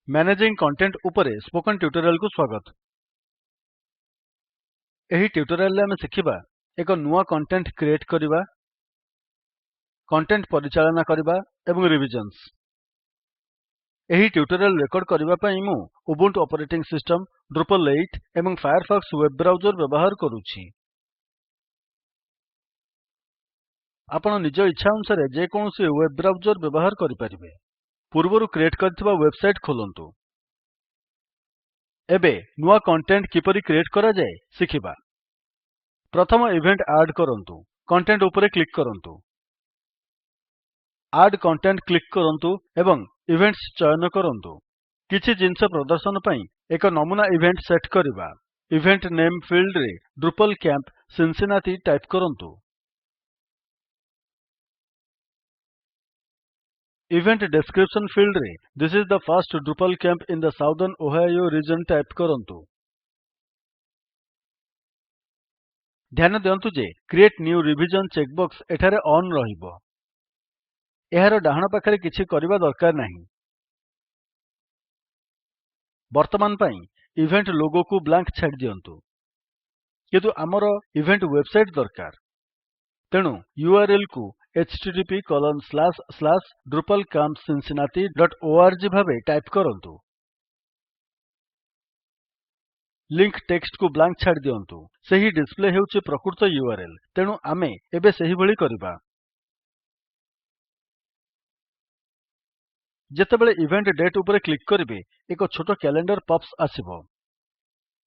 Managing content उपरे spoken tutorial को स्वागत। एही ट्यूटोरियल रे आमे शिखिबा एक नुवा कंटेंट क्रिएट करिबा, कंटेंट परिचालना करिबा एवं रिविजन्स। एही ट्यूटोरियल रेकॉर्ड करिबा पई मु उबुंटू ऑपरेटिंग सिस्टम, ड्रुपल 8 एवं फायरफॉक्स वेब ब्राउजर व्यवहार करूछि। आपण निज इच्छा अनुसार जे कोनोसी वेब ब्राउजर व्यवहार करि परिबे। पूर्वरु क्रिएट करथिबा वेबसाइट खोलंतु। एबे नुवा कंटेंट किपरि क्रिएट करा जाय शिखिबा। प्रथम इवेंट ऐड करंतु। कंटेंट उपरे क्लिक करंतु। एड कंटेंट क्लिक करंतु एवं इवेंट्स चयन करंतु। किछि जिंस प्रदर्शन पई एक नमूना इवेंट सेट करिबा। इवेंट नेम फील्ड रे ड्रुपल कैंप सिनसिनाटी टाइप करंतु। इवेंट डिस्क्रिप्शन फील्ड रे this is the first Drupal camp in the southern Ohio region type करंतु। ध्यान दियंतु जे क्रिएट न्यू रिविजन चेकबॉक्स एठारे ऑन रहिबो। एहार डाहाण पाखरे किछि करिबा दरकार नाही। वर्तमान पई इवेंट लोगो को ब्लैंक छाडी दियंतु। किंतु हमर इवेंट वेबसाइट दरकार। तेणु यूआरएल को http://drupalcampcincinnati.org भाबे टाइप करंतु। लिंक टेक्स्ट को ब्लैंक छाडी दियंतु। सेही डिस्प्ले हेउची प्रकृत यूआरएल। तेणु आमे एबे सेही भଳି करिबा। जेतेबेले इवेंट डेट उपरे क्लिक करिवे एक छोट कैलेंडर पॉप्स आसिबो।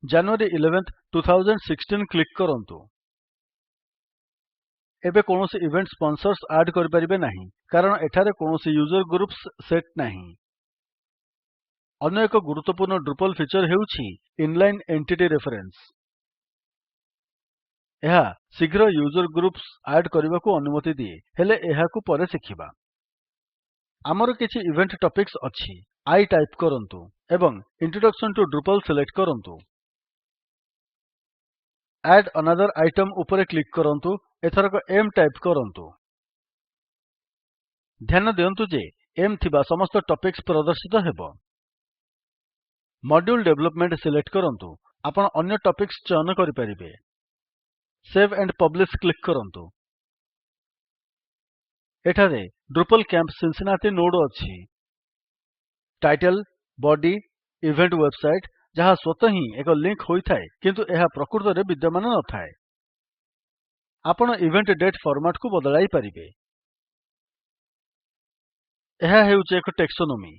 जनवरी 11th 2016 क्लिक करंतु। एबे कोनोसी इवेंट स्पॉन्सर्स ऐड करि परिबे नाही कारण एठारे कोनोसी यूजर ग्रुप्स सेट नाही। अन्य एक गुरुत्वपूर्ण ड्रुपल फीचर हेउछि इनलाइन एंटिटी रेफरेंस। एहा शीघ्र यूजर ग्रुप्स ऐड करिबाकू अनुमति दिए। हेले एहाकू परे शिखिबा। हमर किछि इवेंट टॉपिक्स अछि। आई टाइप करंतु एवं इंट्रोडक्शन टू ड्रुपल सिलेक्ट करंतु। एड अनदर आइटम उपरे क्लिक करंतु। एथरक एम टाइप करंतु। ध्यान दियंतु जे एम थिबा समस्त टॉपिक्स प्रदर्शित हेबो। मॉड्यूल डेवलपमेंट सिलेक्ट करंतु। आपण अन्य टॉपिक्स चयन करि परिबे। सेव एंड पब्लिश क्लिक करंतु। एठारे ड्रुपल कैंप सिनसिनाटी नोड अछि। टाइटल, बॉडी, इवेंट वेबसाइट जहा स्वतः ही एक लिंक होइथाय किंतु एहा प्रकृत रे विद्यमान न थाय। आपण इवेंट डेट फॉर्मेट को बदलाई परिबे। एहा हेउचे एक टेक्सोनोमी।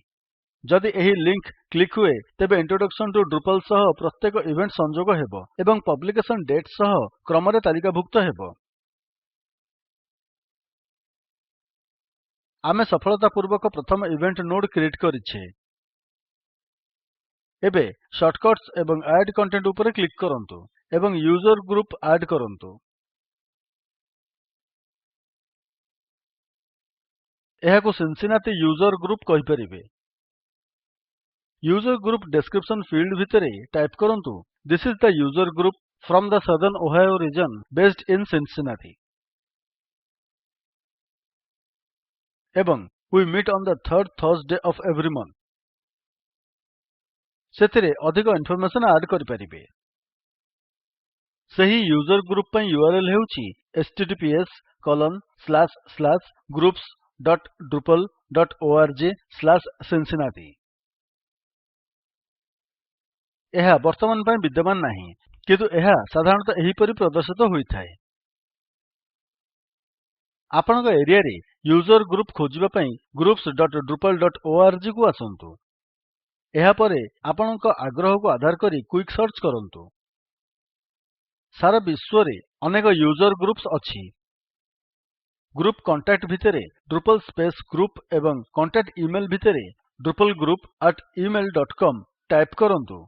जदि एही लिंक क्लिक हुए तेबे इंट्रोडक्शन टू ड्रुपल सह प्रत्येक इवेंट संजोग हेबो एवं पब्लिकेशन डेट सह क्रम रे तालिकाभुक्त हेबो। आमे सफलतापूर्वक प्रथम इवेंट नोड क्रिएट करिछे। एबे शॉर्टकट्स एवं ऐड कंटेंट उपरे क्लिक करंतु एवं यूजर ग्रुप ऐड करंतु। एहाकू सिनसिनाटी यूजर ग्रुप कहि परिबे। यूजर ग्रुप डिस्क्रिप्शन फील्ड भितरे टाइप करंतु this is the user group from the southern Ohio region based in Cincinnati एवं we meet on the third Thursday of every month. सेथिरे अधिक information add करि परिबे। सही यूजर ग्रुप पई URL हेउची https://groups.drupal.org/cincinnati। एहा वर्तमान पई विद्यमान नाही किंतु एहा साधारणतः एहीपरि प्रदर्शित होइथाय। आपणक एरिया रे यूजर ग्रुप खोजिबा पई groups.drupal.org को आसंतु। एहा परे आपणक आग्रह को आधार करी क्विक सर्च करंतु। सारा विश्व रे अनेक यूजर ग्रुप्स अछि। ग्रुप कांटेक्ट भितरे drupal स्पेस ग्रुप एवं कांटेक्ट इमेल भितरे drupalgroup@email.com टाइप करंतु।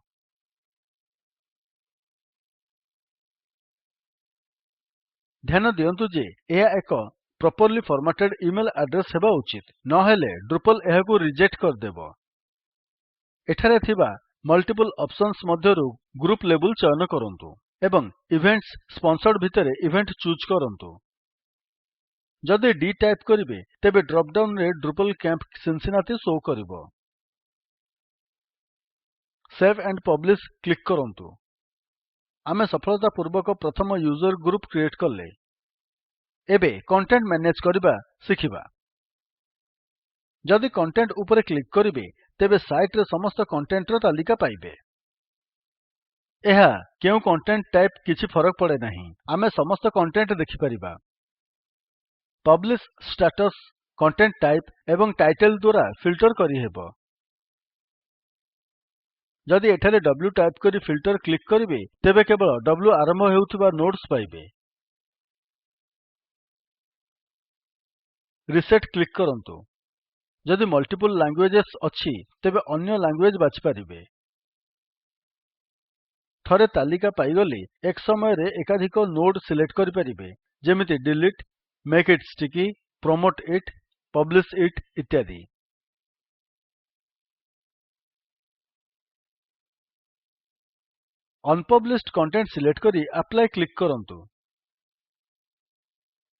ध्यान दियंतु जे एहा एक प्रॉपरली फॉर्मेटेड इमेल एड्रेस हेबा उचित। न हेले ड्रुपल एहाकू रिजेक्ट करदेबो। एठारे थिबा मल्टीपल ऑप्शंस मध्यरु ग्रुप लेबल चयन करंतु एवं इवेंट्स स्पॉन्सर्ड भितरे इवेंट चूज करंतु। जदि डी टाइप करिवे तेबे ड्रॉप डाउन रे ड्रुपल कैंप सिनसिनाटी शो करिवो। ସେଭ୍ ଆଣ୍ଡ୍ ପବ୍ଲିଶ କ୍ଲିକ୍ କରନ୍ତୁ। ଆମେ ସଫଳତାପୂର୍ବକ ପ୍ରଥମ ୟୁଜର୍ ଗ୍ରୁପ୍ କ୍ରିଏଟ୍ କଲେ। ଏବେ କଣ୍ଟେଣ୍ଟ ମ୍ୟାନେଜ୍ କରିବା ଶିଖିବା। ଯଦି କଣ୍ଟେଣ୍ଟ ଉପରେ କ୍ଲିକ୍ କରିବେ ତେବେ ସାଇଟ୍ ରେ ସମସ୍ତ କଣ୍ଟେଣ୍ଟର ତାଲିକା ପାଇବେ। ଏହା କେଉଁ କଣ୍ଟେଣ୍ଟ ଟାଇପ୍ କିଛି ଫରକ ପଡେ ନାହିଁ, ଆମେ ସମସ୍ତ କଣ୍ଟେଣ୍ଟ ଦେଖିପାରିବା। ପବ୍ଲିଶ ଷ୍ଟାଟସ୍, କଣ୍ଟେଣ୍ଟ ଟାଇପ୍ ଏବଂ ଟାଇଟଲ୍ ଦ୍ୱାରା ଫିଲ୍ଟର କରିହେବ। ଯଦି ଏଠାରେ W ଟାଇପ୍ କରି ଫିଲ୍ଟର କ୍ଲିକ୍ କରିବେ ତେବେ କେବଳ W ଆରମ୍ଭ ହେଉଥିବା ନୋଡ୍ସ ପାଇବେ। ରିସେଟ୍ କ୍ଲିକ୍ କରନ୍ତୁ। ଯଦି ମଲ୍ଟିପଲ୍ ଲାଙ୍ଗୁଏଜେସ୍ ଅଛି ତେବେ ଅନ୍ୟ ଲାଙ୍ଗୁଏଜ୍ ବାଛିପାରିବେ। ଥରେ ତାଲିକା ପାଇଗଲେ ଏକ ସମୟରେ ଏକାଧିକ ନୋଡ୍ ସିଲେକ୍ଟ କରିପାରିବେ, ଯେମିତି ଡିଲିଟ୍, ମେକ୍ ଇଟ୍ ଷ୍ଟିକି, ପ୍ରମୋଟ୍ ଇଟ୍, ପବ୍ଲିଶ ଇଟ୍ ଇତ୍ୟାଦି। ଅନପବ୍ଲିଶ୍ଡ କଣ୍ଟେଣ୍ଟ ସିଲେକ୍ଟ କରି ଆପ୍ଲାଇ କ୍ଲିକ୍ କରନ୍ତୁ।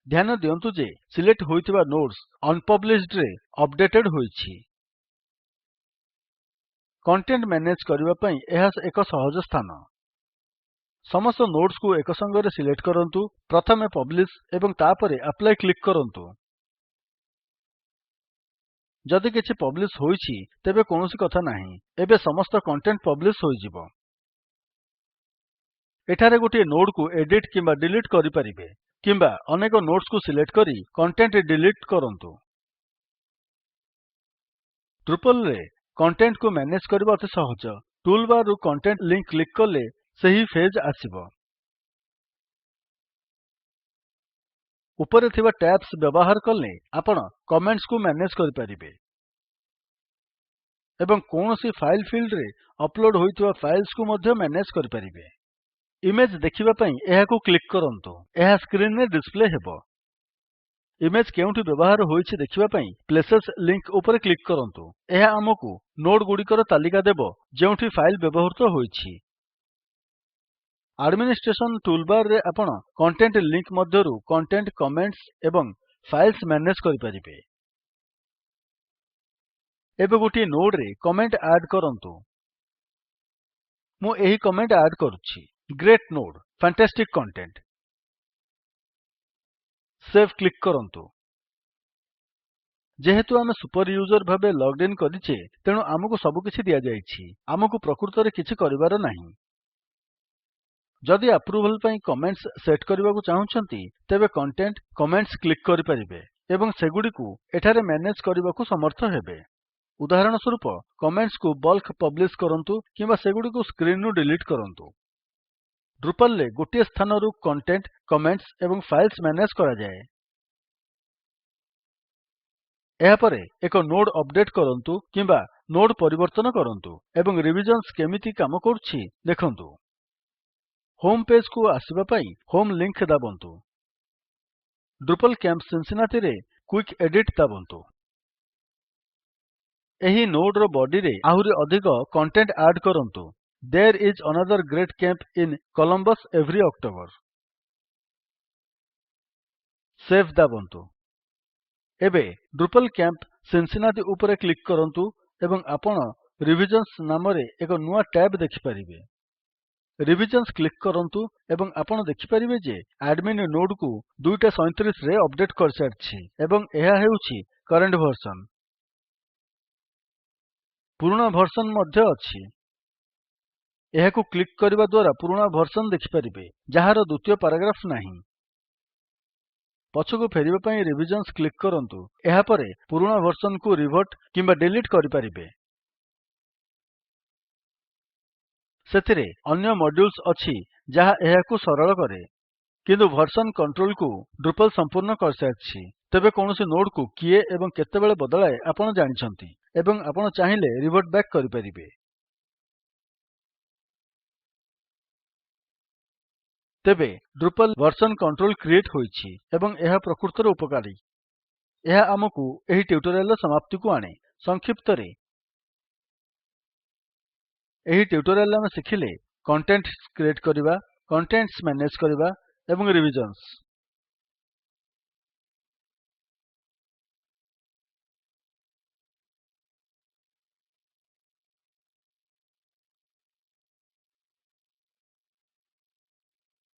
ଧ୍ୟାନ ଦିଅନ୍ତୁ ଯେ ସିଲେକ୍ଟ ହୋଇଥିବା ନୋଡ୍ସ ଅନପବ୍ଲିଶ୍ଡ ରେ ଅପଡେଟେଡ୍ ହୋଇଛି। କଣ୍ଟେଣ୍ଟ ମ୍ୟାନେଜ୍ କରିବା ପାଇଁ ଏହା ଏକ ସହଜ ସ୍ଥାନ। ସମସ୍ତ ନୋଡ୍ସ କୁ ଏକ ସଙ୍ଗରେ ସିଲେକ୍ଟ କରନ୍ତୁ, ପ୍ରଥମେ ପବ୍ଲିଶ ଏବଂ ତାପରେ ଆପ୍ଲାଇ କ୍ଲିକ୍ କରନ୍ତୁ। ଯଦି କିଛି ପବ୍ଲିଶ ହୋଇଛି ତେବେ କୌଣସି କଥା ନାହିଁ, ଏବେ ସମସ୍ତ କଣ୍ଟେଣ୍ଟ ପବ୍ଲିଶ ହୋଇଯିବ। ଏଠାରେ ଗୋଟିଏ ନୋଡ୍ କୁ ଏଡିଟ୍ କିମ୍ବା ଡିଲିଟ୍ କରିପାରିବେ, କିମ୍ବା ଅନେକ ନୋଡ୍ସ କୁ ସିଲେକ୍ଟ କରି କଣ୍ଟେଣ୍ଟ ଡିଲିଟ୍ କରନ୍ତୁ। ଡ୍ରୁପଲ୍ ରେ କଣ୍ଟେଣ୍ଟ କୁ ମ୍ୟାନେଜ୍ କରିବା ଅତି ସହଜ। ଟୁଲ୍ ବାର୍ ରୁ କଣ୍ଟେଣ୍ଟ ଲିଙ୍କ୍ କ୍ଲିକ୍ କଲେ ସେହି ପେଜ୍ ଆସିବ। ଉପରେ ଥିବା ଟ୍ୟାବ୍ସ ବ୍ୟବହାର କଲେ ଆପଣ କମେଣ୍ଟସ୍ କୁ ମ୍ୟାନେଜ୍ କରିପାରିବେ ଏବଂ କୌଣସି ଫାଇଲ୍ ଫିଲ୍ଡରେ ଅପଲୋଡ୍ ହୋଇଥିବା ଫାଇଲ୍ସ କୁ ମଧ୍ୟ ମ୍ୟାନେଜ୍ କରିପାରିବେ। ଇମେଜ୍ ଦେଖିବା ପାଇଁ ଏହାକୁ କ୍ଲିକ୍ କରନ୍ତୁ। ଏହା ସ୍କ୍ରିନ୍ ରେ ଡିସ୍ପ୍ଲେ ହେବ। ଇମେଜ୍ କେଉଁଠି ବ୍ୟବହାର ହୋଇଛି ଦେଖିବା ପାଇଁ ପ୍ଲେସେସ୍ ଲିଙ୍କ୍ ଉପରେ କ୍ଲିକ୍ କରନ୍ତୁ। ଏହା ଆମକୁ ନୋଡ୍ ଗୁଡିକର ତାଲିକା ଦେବ ଯେଉଁଠି ଫାଇଲ୍ ବ୍ୟବହୃତ ହୋଇଛି। ଆଡମିନିଷ୍ଟ୍ରେଶନ୍ ଟୁଲ୍ ବାର୍ ରେ ଆପଣ କଣ୍ଟେଣ୍ଟ ଲିଙ୍କ୍ ମଧ୍ୟରୁ କଣ୍ଟେଣ୍ଟ, କମେଣ୍ଟସ୍ ଏବଂ ଫାଇଲ୍ସ ମ୍ୟାନେଜ୍ କରିପାରିବେ। ଏବେ ଗୋଟିଏ ନୋଡ୍ ରେ କମେଣ୍ଟ ଆଡ୍ କରନ୍ତୁ। ମୁଁ ଏହି କମେଣ୍ଟ ଆଡ୍ କରୁଛି, great node, fantastic content. Save click କରନ୍ତୁ। ଯେହେତୁ ଆମେ ସୁପର ୟୁଜର୍ ଭାବେ ଲଗ୍ଡ ଇନ୍ କରିଛେ, ତେଣୁ ଆମକୁ ସବୁକିଛି ଦିଆଯାଇଛି। ଆମକୁ ପ୍ରକୃତରେ କିଛି କରିବାର ନାହିଁ। ଯଦି ଆପ୍ରୁଭାଲ୍ ପାଇଁ କମେଣ୍ଟସ୍ ସେଟ୍ କରିବାକୁ ଚାହୁଁଛନ୍ତି, ତେବେ କଣ୍ଟେଣ୍ଟ, କମେଣ୍ଟସ୍ କ୍ଲିକ୍ କରିପାରିବେ ଏବଂ ସେଗୁଡିକୁ ଏଠାରେ ମ୍ୟାନେଜ୍ କରିବାକୁ ସମର୍ଥ ହେବେ। ଉଦାହରଣ ସ୍ୱରୂପ କମେଣ୍ଟସ୍ କୁ ବଲ୍କ ପବ୍ଲିଶ୍ କରନ୍ତୁ କିମ୍ବା ସେଗୁଡିକୁ ସ୍କ୍ରିନ୍ ରୁ ଡିଲିଟ୍ କରନ୍ତୁ। ଡ୍ରୁପଲ୍ ରେ ଗୋଟିଏ ସ୍ଥାନରୁ କଣ୍ଟେଣ୍ଟ, କମେଣ୍ଟସ୍ ଏବଂ ଫାଇଲ୍ସ ମ୍ୟାନେଜ୍ କରାଯାଏ। ଏହାପରେ ଏକ ନୋଡ୍ ଅପଡେଟ୍ କରନ୍ତୁ କିମ୍ବା ନୋଡ୍ ପରିବର୍ତ୍ତନ କରନ୍ତୁ ଏବଂ ରିଭିଜନ୍ସ କେମିତି କାମ କରୁଛି ଦେଖନ୍ତୁ। ହୋମ୍ ପେଜ୍ କୁ ଆସିବା ପାଇଁ ହୋମ୍ ଲିଙ୍କ୍ ଦାବନ୍ତୁ। ଡ୍ରୁପଲ୍ କ୍ୟାମ୍ପ ସିନ୍ସିନାଟିରେ କ୍ୱିକ୍ ଏଡିଟ୍ ଦାବନ୍ତୁ। ଏହି ନୋଡ୍ ର ବଡିରେ ଆହୁରି ଅଧିକ କଣ୍ଟେଣ୍ଟ ଆଡ୍ କରନ୍ତୁ। There is another great camp in Columbus every October. Save ଦାବନ୍ତୁ। ଏବେ ଡ୍ରୁପଲ୍ କ୍ୟାମ୍ପ ସିନ୍ସିନାଟି ଉପରେ କ୍ଲିକ୍ କରନ୍ତୁ ଏବଂ ଆପଣ ରିଭିଜନ୍ସ ନାମରେ ଏକ ନୂଆ ଟ୍ୟାବ୍ ଦେଖିପାରିବେ। ରିଭିଜନ୍ସ କ୍ଲିକ୍ କରନ୍ତୁ ଏବଂ ଆପଣ ଦେଖିପାରିବେ ଯେ ଆଡମିନ୍ ନୋଡ୍ କୁ 2:37 ରେ ଅପଡେଟ୍ କରିସାରିଛି ଏବଂ ଏହା ହେଉଛି କରେଣ୍ଟ ଭର୍ସନ୍। ପୁରୁଣା ଭର୍ସନ୍ ମଧ୍ୟ ଅଛି। ଏହାକୁ କ୍ଲିକ୍ କରିବା ଦ୍ୱାରା ପୁରୁଣା ଭର୍ସନ୍ ଦେଖିପାରିବେ, ଯାହାର ଦ୍ୱିତୀୟ ପାରାଗ୍ରାଫ୍ ନାହିଁ। ପଛକୁ ଫେରିବା ପାଇଁ ରିଭିଜନ୍ସ କ୍ଲିକ୍ କରନ୍ତୁ। ଏହାପରେ ପୁରୁଣା ଭର୍ସନ୍ କୁ ରିଭର୍ଟ କିମ୍ବା ଡିଲିଟ୍ କରିପାରିବେ। ସେଥିରେ ଅନ୍ୟ ମଡ୍ୟୁଲ୍ସ ଅଛି ଯାହା ଏହାକୁ ସରଳ କରେ। କିନ୍ତୁ ଭର୍ସନ୍ କଣ୍ଟ୍ରୋଲ୍ କୁ ଡ୍ରୁପଲ୍ ସମ୍ପୂର୍ଣ୍ଣ କରିସାରିଛି। ତେବେ କୌଣସି ନୋଡ୍ କୁ କିଏ ଏବଂ କେତେବେଳେ ବଦଳାଏ ଆପଣ ଜାଣିଛନ୍ତି ଏବଂ ଆପଣ ଚାହିଁଲେ ରିଭର୍ଟ ବ୍ୟାକ୍ କରିପାରିବେ। ତେବେ ଡ୍ରୁପଲ୍ ଭର୍ସନ୍ କଣ୍ଟ୍ରୋଲ୍ କ୍ରିଏଟ୍ ହୋଇଛି ଏବଂ ଏହା ପ୍ରକୃତରେ ଉପକାରୀ। ଏହା ଆମକୁ ଏହି ଟ୍ୟୁଟୋରିଆଲ୍ ର ସମାପ୍ତିକୁ ଆଣେ। ସଂକ୍ଷିପ୍ତରେ ଏହି ଟ୍ୟୁଟୋରିଆଲ୍ ରେ ଆମେ ଶିଖିଲେ କଣ୍ଟେଣ୍ଟସ୍ କ୍ରିଏଟ୍ କରିବା, କଣ୍ଟେଣ୍ଟସ୍ ମ୍ୟାନେଜ୍ କରିବା ଏବଂ ରିଭିଜନ୍ସ।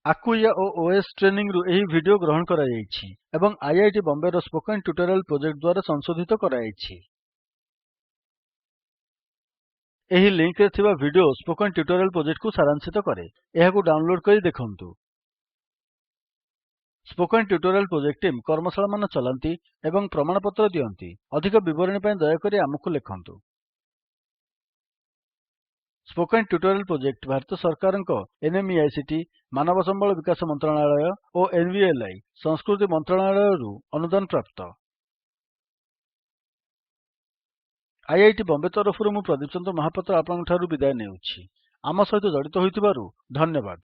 ଆକୁୟା ଓ ଓଏସ୍ ଟ୍ରେନିଂ ରୁ ଏହି ଭିଡିଓ ଗ୍ରହଣ କରାଯାଇଛି ଏବଂ ଆଇଆଇଟି ବମ୍ବେର ସ୍ପୋକେନ୍ ଟ୍ୟୁଟୋରିଆଲ ପ୍ରୋଜେକ୍ଟ ଦ୍ୱାରା ସଂଶୋଧିତ କରାଯାଇଛି। ଏହି ଲିଙ୍କ୍ ରେ ଥିବା ଭିଡିଓ ସ୍ପୋକେନ୍ ଟ୍ୟୁଟୋରିଆଲ ପ୍ରୋଜେକ୍ଟକୁ ସାରାଂଶିତ କରେ। ଏହାକୁ ଡାଉନଲୋଡ୍ କରି ଦେଖନ୍ତୁ। ସ୍ପୋକେନ୍ ଟ୍ୟୁଟୋରିଆଲ ପ୍ରୋଜେକ୍ଟ ଟିମ୍ କର୍ମଶାଳାମାନ ଚଲାନ୍ତି ଏବଂ ପ୍ରମାଣପତ୍ର ଦିଅନ୍ତି। ଅଧିକ ବିବରଣୀ ପାଇଁ ଦୟାକରି ଆମକୁ ଲେଖନ୍ତୁ। ସ୍ପୋକେନ୍ ଟ୍ୟୁଟୋରିଆଲ ପ୍ରୋଜେକ୍ଟ ଭାରତ ସରକାରଙ୍କ NMEICT ମାନବ ସମ୍ବଳ ବିକାଶ ମନ୍ତ୍ରଣାଳୟ ଓ NVLI ସଂସ୍କୃତି ମନ୍ତ୍ରଣାଳୟରୁ ଅନୁଦାନ ପ୍ରାପ୍ତ। ଆଇଆଇଟି ବମ୍ବେ ତରଫରୁ ମୁଁ ପ୍ରଦୀପ ଚନ୍ଦ୍ର ମହାପାତ୍ର ଆପଣଙ୍କଠାରୁ ବିଦାୟ ନେଉଛି। ଆମ ସହିତ ଜଡ଼ିତ ହୋଇଥିବାରୁ ଧନ୍ୟବାଦ।